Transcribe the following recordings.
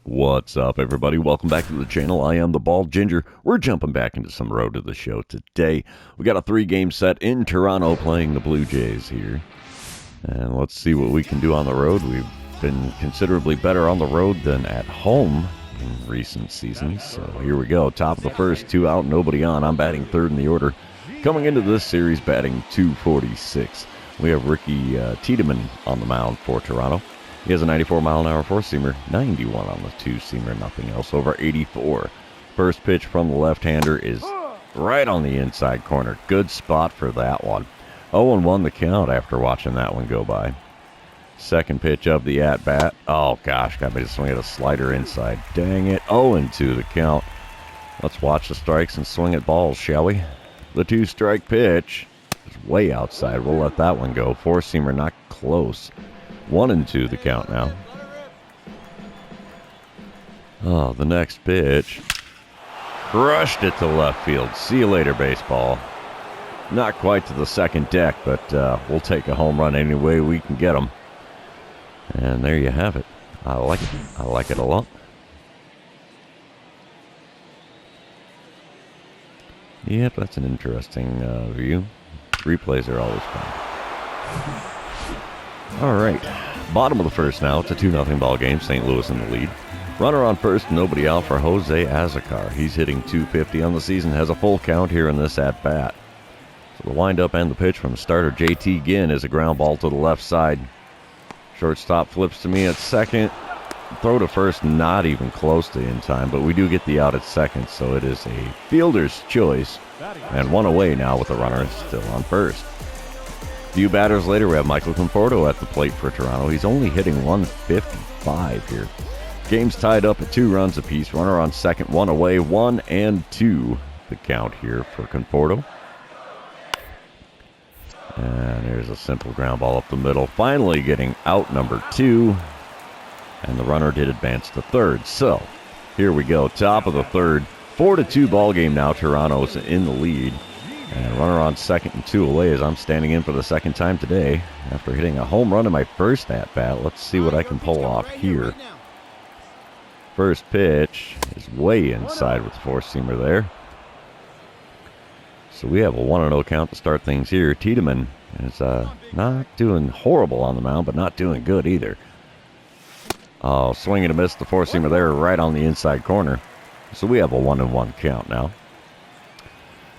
What's up, everybody? Welcome back to the channel. I am the Bald Ginger. We're jumping back into some road to the show today. We got a 3-game set in Toronto playing the Blue Jays here. And let's see what we can do on the road. We've been considerably better on the road than at home in recent seasons. So here we go. Top of the first, 2 out, nobody on. I'm batting third in the order. Coming into this series, batting 246. We have Ricky Tiedemann on the mound for Toronto. He has a 94-mile-an-hour four-seamer, 91 on the two-seamer, nothing else, over 84. First pitch from the left-hander is right on the inside corner. Good spot for that one. 0-1 the count after watching that one go by. Second pitch of the at-bat. Oh, gosh, got me to swing at a slider inside. Dang it, 0-2 the count. Let's watch the strikes and swing at balls, shall we? The 2-strike pitch is way outside. We'll let that one go. Four-seamer not close. 1-2 the count now. Oh, the next pitch. Crushed it to left field. See you later, baseball. Not quite to the second deck, but we'll take a home run any way we can get them. And there you have it. I like it. I like it a lot. Yep, that's an interesting view. Replays are always fun. All right, bottom of the first now. It's a 2-0 ball game. St. Louis in the lead. Runner on first, nobody out for Jose Azocar. He's hitting .250 on the season, has a full count here in this at-bat. So the windup and the pitch from starter J.T. Ginn is a ground ball to the left side. Shortstop flips to me at second. Throw to first, not even close to in time, but we do get the out at second, so it is a fielder's choice. And one away now with the runner still on first. Few batters later, we have Michael Conforto at the plate for Toronto. He's only hitting 155 here. Game's tied up at 2 runs apiece. Runner on second, 1 away, 1-2 the count here for Conforto. And here's a simple ground ball up the middle. Finally getting out number 2. And the runner did advance to third. So here we go. Top of the third. 4-2 ball game now. Toronto's in the lead. And runner on second and 2 away as I'm standing in for the second time today. After hitting a home run in my first at-bat, let's see what I can pull off here. First pitch is way inside with the four-seamer there. So we have a 1-0 count to start things here. Tiedemann is not doing horrible on the mound, but not doing good either. Oh, swing and a miss. The four-seamer there right on the inside corner. So we have a 1-1 count now.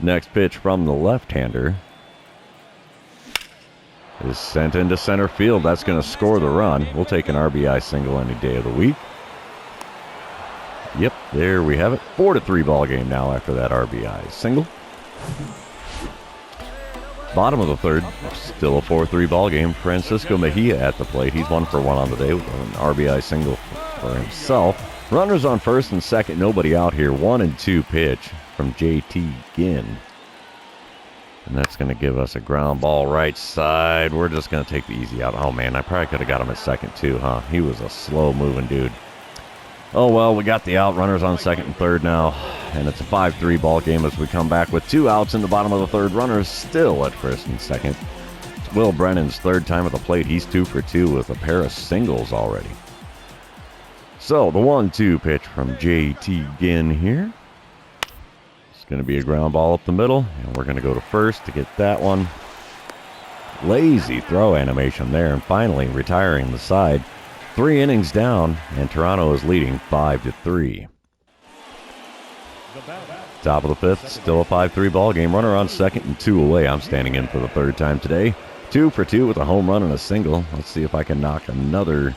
Next pitch from the left-hander is sent into center field. That's going to score the run. We'll take an RBI single any day of the week. Yep, there we have it. 4-3 ball game now after that RBI single. Bottom of the third, still a 4-3 ball game. Francisco Mejia at the plate. He's 1 for 1 on the day with an RBI single for himself. Runners on first and second, nobody out here. 1-2 pitch from J.T. Ginn. And that's going to give us a ground ball right side. We're just going to take the easy out. Oh, man, I probably could have got him at second, too, huh? He was a slow-moving dude. Oh, well, we got the out. Runners on second and third now. And it's a 5-3 ball game as we come back with 2 outs in the bottom of the third. Runners still at first and second. It's Will Brennan's third time at the plate. He's 2 for 2 with a pair of singles already. So, the 1-2 pitch from J.T. Ginn here. It's going to be a ground ball up the middle, and we're going to go to first to get that one. Lazy throw animation there, and finally retiring the side. 3 innings down, and Toronto is leading 5-3. Top of the fifth, still a 5-3 ball game. Runner on second and 2 away. I'm standing in for the third time today. 2 for 2 with a home run and a single. Let's see if I can knock another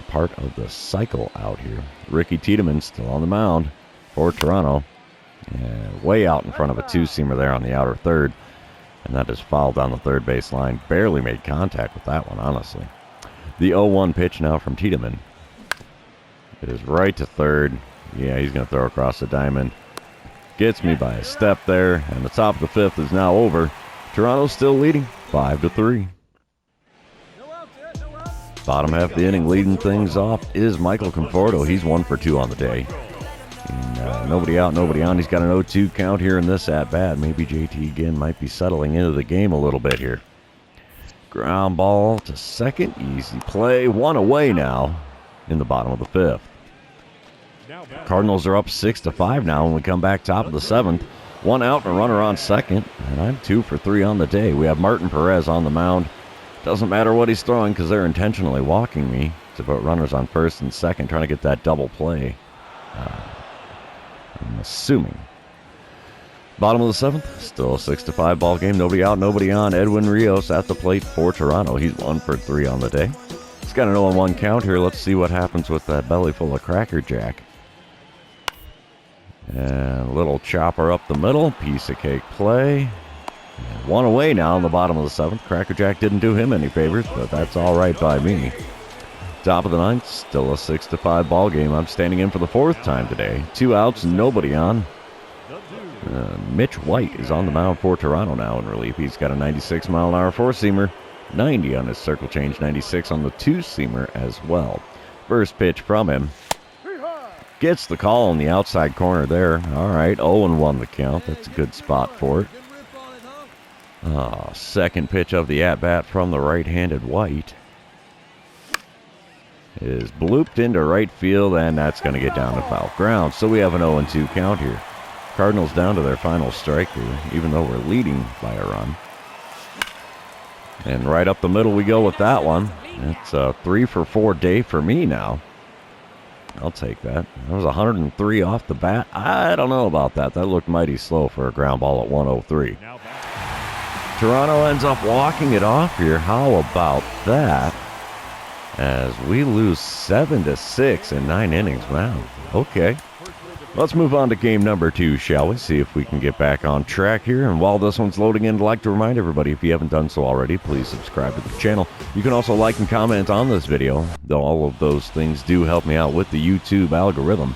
part of the cycle out here. Ricky Tiedemann still on the mound for Toronto. And way out in front of a 2-seamer there on the outer third. And that is fouled down the third base line. Barely made contact with that one, honestly. The 0-1 pitch now from Tiedemann. It is right to third. Yeah, he's going to throw across the diamond. Gets me by a step there. And the top of the fifth is now over. Toronto's still leading 5-3. Bottom half of the inning leading things off is Michael Conforto. He's 1 for 2 on the day. And, nobody out, nobody on. He's got an 0-2 count here in this at-bat. Maybe J.T. Ginn might be settling into the game a little bit here. Ground ball to second. Easy play. 1 away now in the bottom of the fifth. Cardinals are up 6-5 now when we come back top of the 7th. 1 out and a runner on second, and I'm 2 for 3 on the day. We have Martin Perez on the mound. Doesn't matter what he's throwing because they're intentionally walking me to put runners on first and second, trying to get that double play. I'm assuming. Bottom of the 7th, still a 6-5 ball game. Nobody out, nobody on. Edwin Rios at the plate for Toronto. He's 1 for 3 on the day. He's got an 0-1 count here. Let's see what happens with that belly full of Cracker Jack. And a little chopper up the middle. Piece of cake play. And 1 away now in the bottom of the 7th. Cracker Jack didn't do him any favors, but that's all right by me. Top of the 9th, still a 6-5 ball game. I'm standing in for the 4th time today. 2 outs, nobody on. Mitch White is on the mound for Toronto now in relief. He's got a 96-mile-an-hour four-seamer, 90 on his circle change, 96 on the two-seamer as well. First pitch from him. Gets the call on the outside corner there. All right, 0-1 the count. That's a good spot for it. Second pitch of the at-bat from the right-handed White is blooped into right field, and that's going to get down to foul ground. So we have an 0-2 count here. Cardinals down to their final strike here, even though we're leading by a run. And right up the middle we go with that one. It's a 3 for 4 day for me now. I'll take that. That was 103 off the bat. I don't know about that. That looked mighty slow for a ground ball at 103. Toronto ends up walking it off here. How about that? As we lose 7-6 in 9 innings. Wow. Okay. Let's move on to game number 2, shall we? See if we can get back on track here. And while this one's loading in, I'd like to remind everybody, if you haven't done so already, please subscribe to the channel. You can also like and comment on this video, though all of those things do help me out with the YouTube algorithm.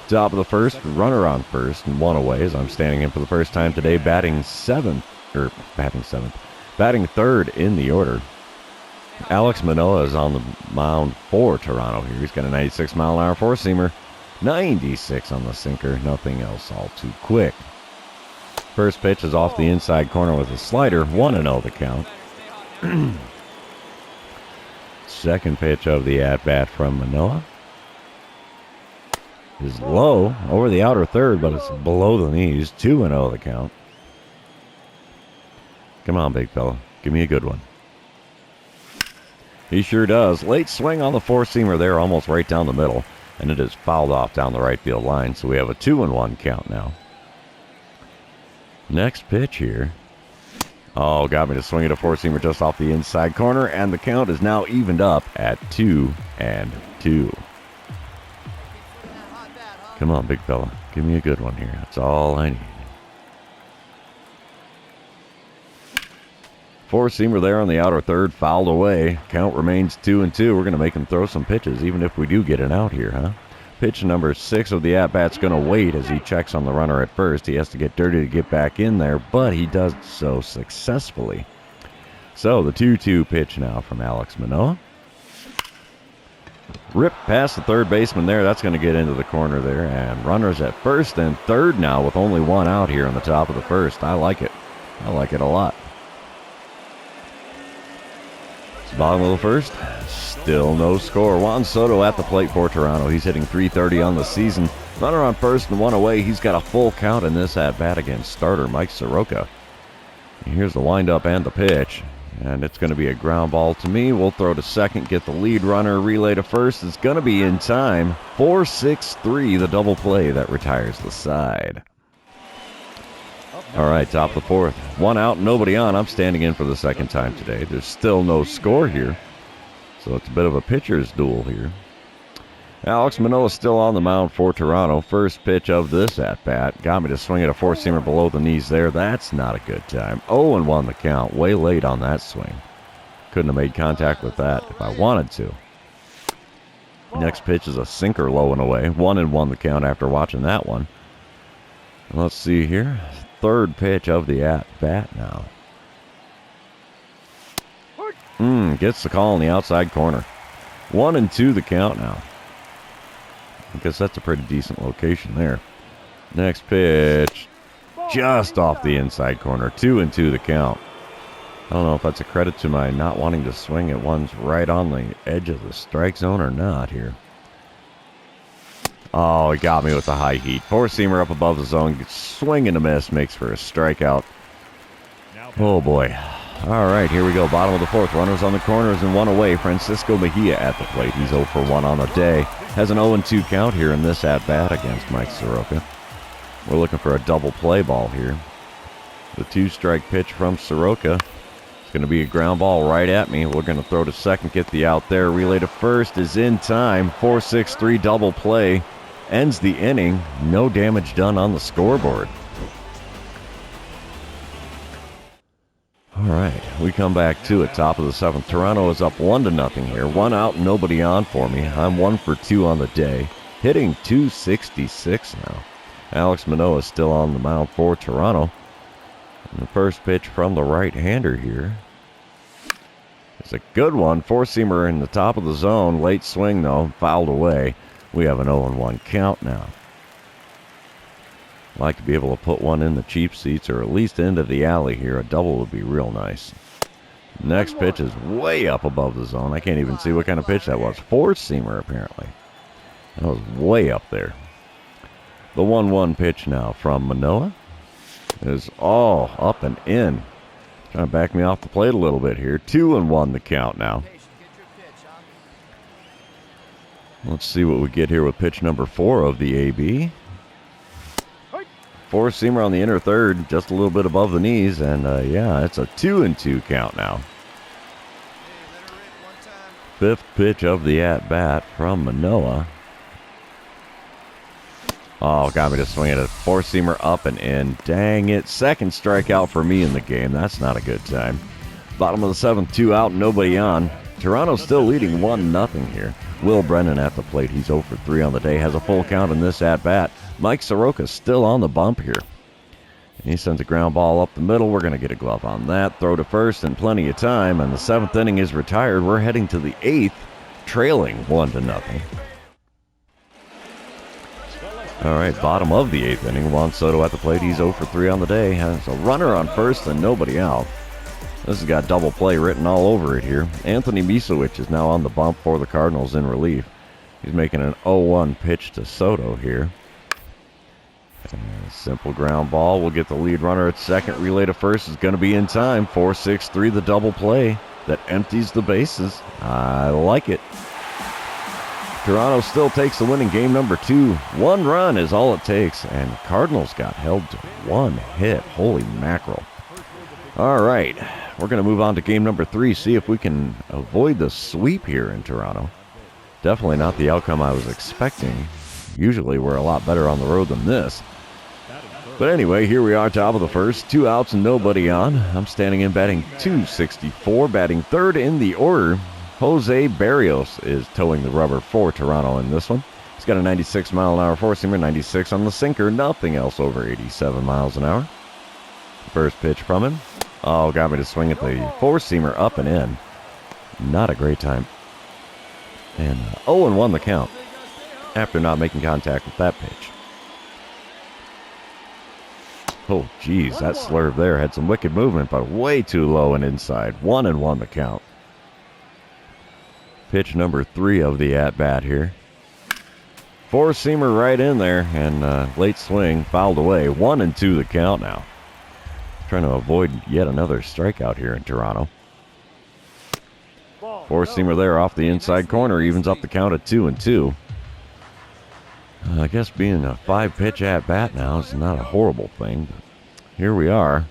Top of the 1st, runner on first, and 1 away as I'm standing in for the first time today, batting 3rd in the order. Alex Manoah is on the mound for Toronto here. He's got a 96-mile-an-hour four-seamer. 96 on the sinker, nothing else all too quick. First pitch is off the inside corner with a slider, 1-0 the count. Second pitch of the at-bat from Manoah is low, over the outer third, but it's below the knees, 2-0 the count. Come on, big fella, give me a good one. He sure does. Late swing on the four-seamer there, almost right down the middle. And it is fouled off down the right field line, so we have a 2-1 count now. Next pitch here. Oh, got me to swing at a four-seamer just off the inside corner, and the count is now evened up at 2-2. Come on, big fella. Give me a good one here. That's all I need. Four-seamer there on the outer third, fouled away. Count remains 2-2. We're going to make him throw some pitches, even if we do get an out here, huh? Pitch number 6 of the at-bat's going to wait as he checks on the runner at first. He has to get dirty to get back in there, but he does so successfully. So the 2-2 pitch now from Alex Manoah. Ripped past the third baseman there. That's going to get into the corner there. And runners at first and third now with only 1 out here on the top of the first. I like it. I like it a lot. Bottom of the 1st, still no score. Juan Soto at the plate for Toronto. He's hitting .330 on the season. Runner on first and 1 away. He's got a full count in this at-bat against starter Mike Soroka. And here's the windup and the pitch. And it's going to be a ground ball to me. We'll throw to second, get the lead runner, relay to first. It's going to be in time. 4-6-3, the double play that retires the side. All right, top of the 4th. 1 out, nobody on. I'm standing in for the 2nd time today. There's still no score here, so it's a bit of a pitcher's duel here. Alex Manoah still on the mound for Toronto. First pitch of this at-bat. Got me to swing at a four-seamer below the knees there. That's not a good time. 0-1 the count. Way late on that swing. Couldn't have made contact with that if I wanted to. Next pitch is a sinker low and away. 1-1 the count after watching that one. Let's see here. Third pitch of the at-bat now. Gets the call on the outside corner. 1-2 the count now. I guess that's a pretty decent location there. Next pitch, just off the inside corner. 2-2 the count. I don't know if that's a credit to my not wanting to swing at ones right on the edge of the strike zone or not here. Oh, he got me with the high heat. Four-seamer up above the zone. Swing and a miss. Makes for a strikeout. Oh, boy. All right, here we go. Bottom of the fourth. Runners on the corners and one away. Francisco Mejia at the plate. He's 0 for 1 on the day. Has an 0-2 count here in this at-bat against Mike Soroka. We're looking for a double play ball here. The 2-strike pitch from Soroka. It's going to be a ground ball right at me. We're going to throw to second, get the out there. Relay to first is in time. 4-6-3 double play. Ends the inning. No damage done on the scoreboard. All right, we come back to it. Top of the seventh. Toronto is up 1-0 here. 1 out, nobody on for me. I'm 1 for 2 on the day. Hitting .266 now. Alex Manoah is still on the mound for Toronto. And the first pitch from the right-hander here. It's a good one. Four-seamer in the top of the zone. Late swing, though. Fouled away. We have an 0-1 count now. I'd like to be able to put one in the cheap seats or at least into the alley here. A double would be real nice. Next pitch is way up above the zone. I can't even see what kind of pitch that was. Four-seamer, apparently. That was way up there. The 1-1 pitch now from Manoah is all up and in. Trying to back me off the plate a little bit here. 2-1 the count now. Let's see what we get here with pitch number 4 of the AB. Four-seamer on the inner third, just a little bit above the knees, and yeah, it's a 2-2 count now. Fifth pitch of the at-bat from Manoah. Oh, got me to swing it. A four-seamer up and in. Dang it. Second strikeout for me in the game. That's not a good time. Bottom of the seventh, 2 out, nobody on. Toronto's still leading 1-0 here. Will Brennan at the plate. He's 0 for 3 on the day. Has a full count in this at-bat. Mike Soroka's still on the bump here. And he sends a ground ball up the middle. We're going to get a glove on that. Throw to first in plenty of time. And the 7th inning is retired. We're heading to the 8th, trailing 1-0. All right, bottom of the 8th inning. Juan Soto at the plate. He's 0 for 3 on the day. Has a runner on first and nobody out. This has got double play written all over it here. Anthony Misowicz is now on the bump for the Cardinals in relief. He's making an 0-1 pitch to Soto here. Simple ground ball. We'll get the lead runner at second. Relay to first is going to be in time. 4-6-3 the double play that empties the bases. I like it. Toronto still takes the win in game number 2. 1 run is all it takes, and Cardinals got held to 1 hit. Holy mackerel. All right, we're going to move on to game number 3, see if we can avoid the sweep here in Toronto. Definitely not the outcome I was expecting. Usually we're a lot better on the road than this. But anyway, here we are, top of the first. 2 outs and nobody on. I'm standing in batting .264. Batting third in the order, Jose Barrios is towing the rubber for Toronto in this one. He's got a 96-mile-an-hour four-seamer, 96 on the sinker. Nothing else over 87 miles an hour. First pitch from him. Oh, got me to swing at the four-seamer up and in. Not a great time. And 0-1 the count after not making contact with that pitch. Oh, geez, that slurve there had some wicked movement, but way too low and inside. 1-1 the count. Pitch number 3 of the at-bat here. Four-seamer right in there, and late swing, fouled away. 1-2 the count now. Trying to avoid yet another strikeout here in Toronto. Four-seamer there off the inside corner, evens up the count at 2-2. I guess being a 5-pitch at-bat now is not a horrible thing, but here we are.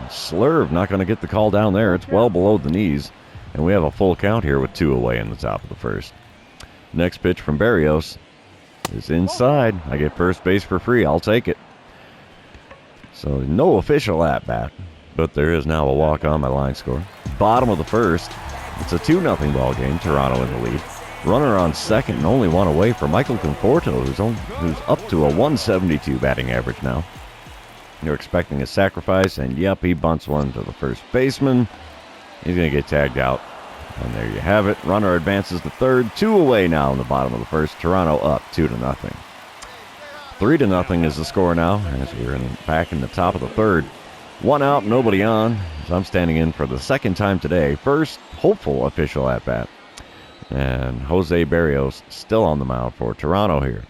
Slurve not going to get the call down there. It's well below the knees, and we have a full count here with 2 away in the top of the first. Next pitch from Barrios is inside. I get first base for free. I'll take it. So no official at-bat, but there is now a walk on my line score. Bottom of the first. It's a 2-0 ball game. Toronto in the lead. Runner on second and only 1 away for Michael Conforto, who's up to a 172 batting average now. You're expecting a sacrifice, and yep, he bunts one to the first baseman. He's going to get tagged out. And there you have it. Runner advances to third. 2 away now in the bottom of the first. Toronto up 2-0. 3-0 is the score now as we're back in the top of the third. 1 out, nobody on. As I'm standing in for the second time today. First hopeful official at-bat. And Jose Barrios still on the mound for Toronto here.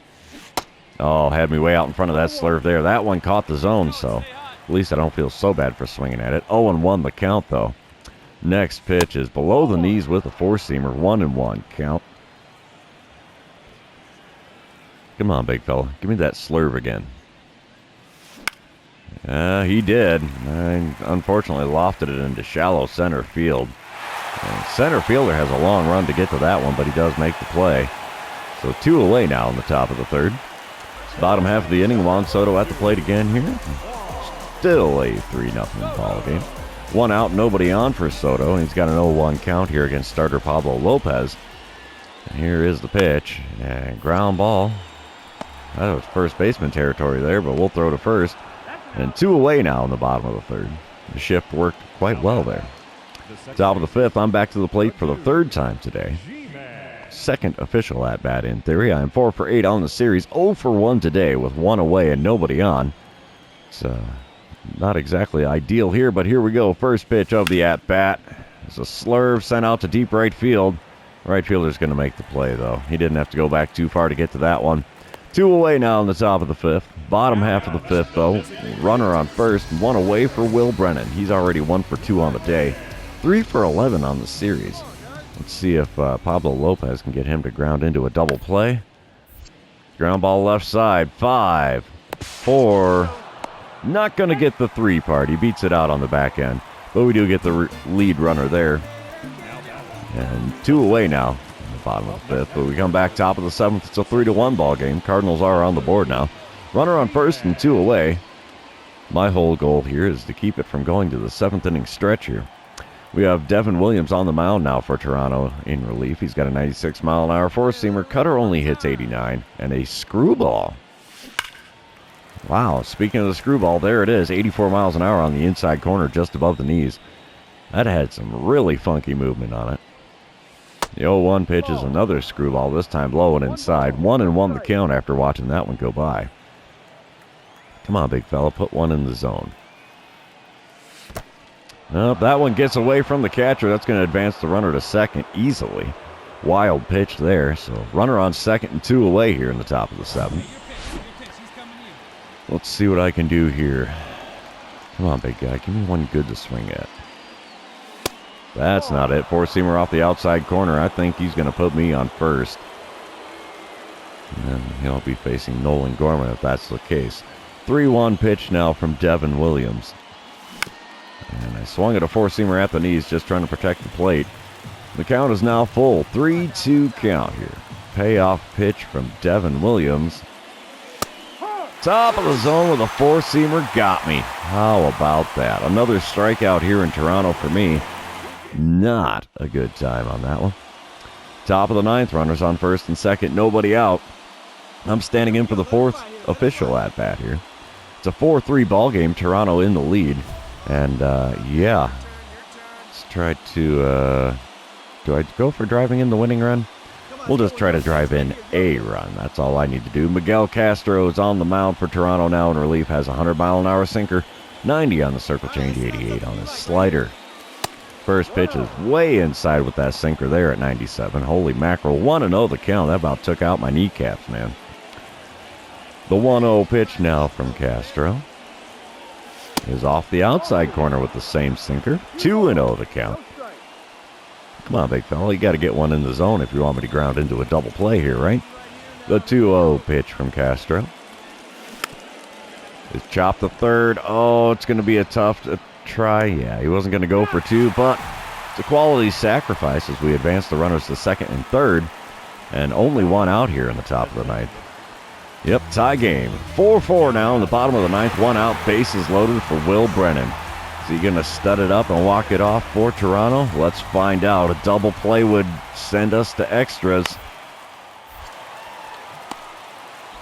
Oh, had me way out in front of that slurve there. That one caught the zone, so at least I don't feel so bad for swinging at it. 0-1 the count, though. Next pitch is below the knees with a four-seamer. 1-1 count. Come on, big fella. Give me that slurve again. He did. I unfortunately lofted it into shallow center field. And center fielder has a long run to get to that one, but he does make the play. So 2 away now in the top of the third. Bottom half of the inning, Juan Soto at the plate again here. Still a 3-0 ball game. 1 out, nobody on for Soto. He's got an 0-1 count here against starter Pablo Lopez. And here is the pitch. And ground ball. That was first baseman territory there, but we'll throw to first. And 2 away now in the bottom of the third. The shift worked quite well there. Top of the fifth, I'm back to the plate for the third time today. Second official at-bat in theory. I am 4 for 8 on the series. 0 for 1 today with 1 away and nobody on. It's not exactly ideal here, but here we go. First pitch of the at-bat. It's a slurve sent out to deep right field. Right fielder's going to make the play, though. He didn't have to go back too far to get to that one. 2 away now in the top of the fifth. Bottom half of the fifth, though. Runner on first. 1 away for Will Brennan. He's already 1 for 2 on the day. 3 for 11 on the series. Let's see if Pablo Lopez can get him to ground into a double play. Ground ball left side. 5, 4. Not going to get the 3 part. He beats it out on the back end. But we do get the lead runner there. And 2 away now in the bottom of the fifth. But we come back top of the seventh. It's a 3-1 ball game. Cardinals are on the board now. Runner on first and 2 away. My whole goal here is to keep it from going to the 7th inning stretch here. We have Devin Williams on the mound now for Toronto in relief. He's got a 96-mile-an-hour four-seamer. Cutter only hits 89. And a screwball. Wow, speaking of the screwball, there it is. 84 miles an hour on the inside corner just above the knees. That had some really funky movement on it. The 0-1 pitch is another screwball, this time low and inside. 1-1 the count after watching that one go by. Come on, big fella, put one in the zone. Nope, that one gets away from the catcher. That's going to advance the runner to second easily. Wild pitch there. So runner on second and 2 away here in the top of the seventh. Let's see what I can do here. Come on, big guy. Give me one good to swing at. That's not it. Four-seamer off the outside corner. I think he's going to put me on first. And then he'll be facing Nolan Gorman if that's the case. 3-1 pitch now from Devin Williams. And I swung at a four-seamer at the knees, just trying to protect the plate. The count is now full. 3-2 count here. Payoff pitch from Devin Williams. Top of the zone with a four-seamer. Got me. How about that? Another strikeout here in Toronto for me. Not a good time on that one. Top of the ninth. Runners on first and second. Nobody out. I'm standing in for the fourth official at-bat here. It's a 4-3 ball game. Toronto in the lead. And, yeah. Let's try to, do I go for driving in the winning run? We'll just try to drive in a run. That's all I need to do. Miguel Castro is on the mound for Toronto now in relief. Has a 100-mile-an-hour sinker. 90 on the circle change, 88 on his slider. First pitch is way inside with that sinker there at 97. Holy mackerel. 1-0 the count. That about took out my kneecaps, man. The 1-0 pitch now from Castro is off the outside corner with the same sinker. 2-0 the count. Come on, big fella. You got to get one in the zone if you want me to ground into a double play here, right? The 2-0 pitch from Castro is chopped to third. Oh, it's going to be a tough try. Yeah, he wasn't going to go for 2, but it's a quality sacrifice as we advance the runners to second and third. And only one out here in the top of the ninth. Yep, tie game. 4-4 now in the bottom of the ninth. 1 out, bases loaded for Will Brennan. Is he going to stud it up and walk it off for Toronto? Let's find out. A double play would send us to extras.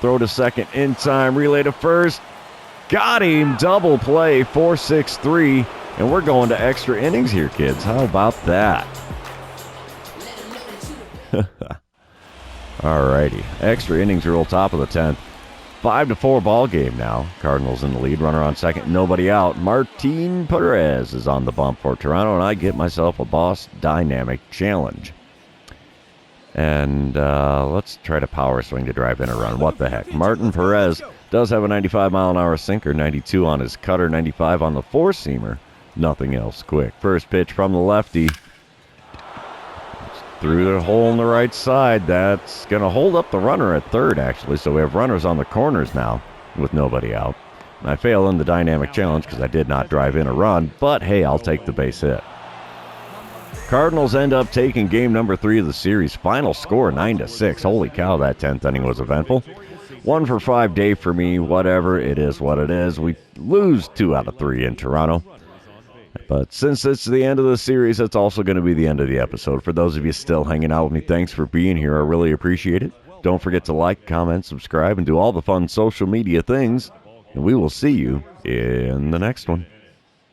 Throw to second in time. Relay to first. Got him. Double play. 4-6-3. And we're going to extra innings here, kids. How about that? Alrighty. Extra innings rule, top of the 10th. 5-4 ball game now. Cardinals in the lead. Runner on second. Nobody out. Martin Perez is on the bump for Toronto, and I get myself a Boss Dynamic Challenge. And let's try to power swing to drive in a run. What the heck? Martin Perez does have a 95-mile-an-hour sinker, 92 on his cutter, 95 on the four-seamer. Nothing else quick. First pitch from the lefty. Through the hole on the right side. That's going to hold up the runner at third, actually. So we have runners on the corners now with nobody out. I fail in the dynamic challenge because I did not drive in a run. But, hey, I'll take the base hit. Cardinals end up taking game number 3 of the series. Final score 9-6. Holy cow, that 10th inning was eventful. 1 for 5 day for me. Whatever, it is what it is. We lose 2 out of 3 in Toronto. But since it's the end of the series, it's also going to be the end of the episode. For those of you still hanging out with me, thanks for being here. I really appreciate it. Don't forget to like, comment, subscribe, and do all the fun social media things. And we will see you in the next one.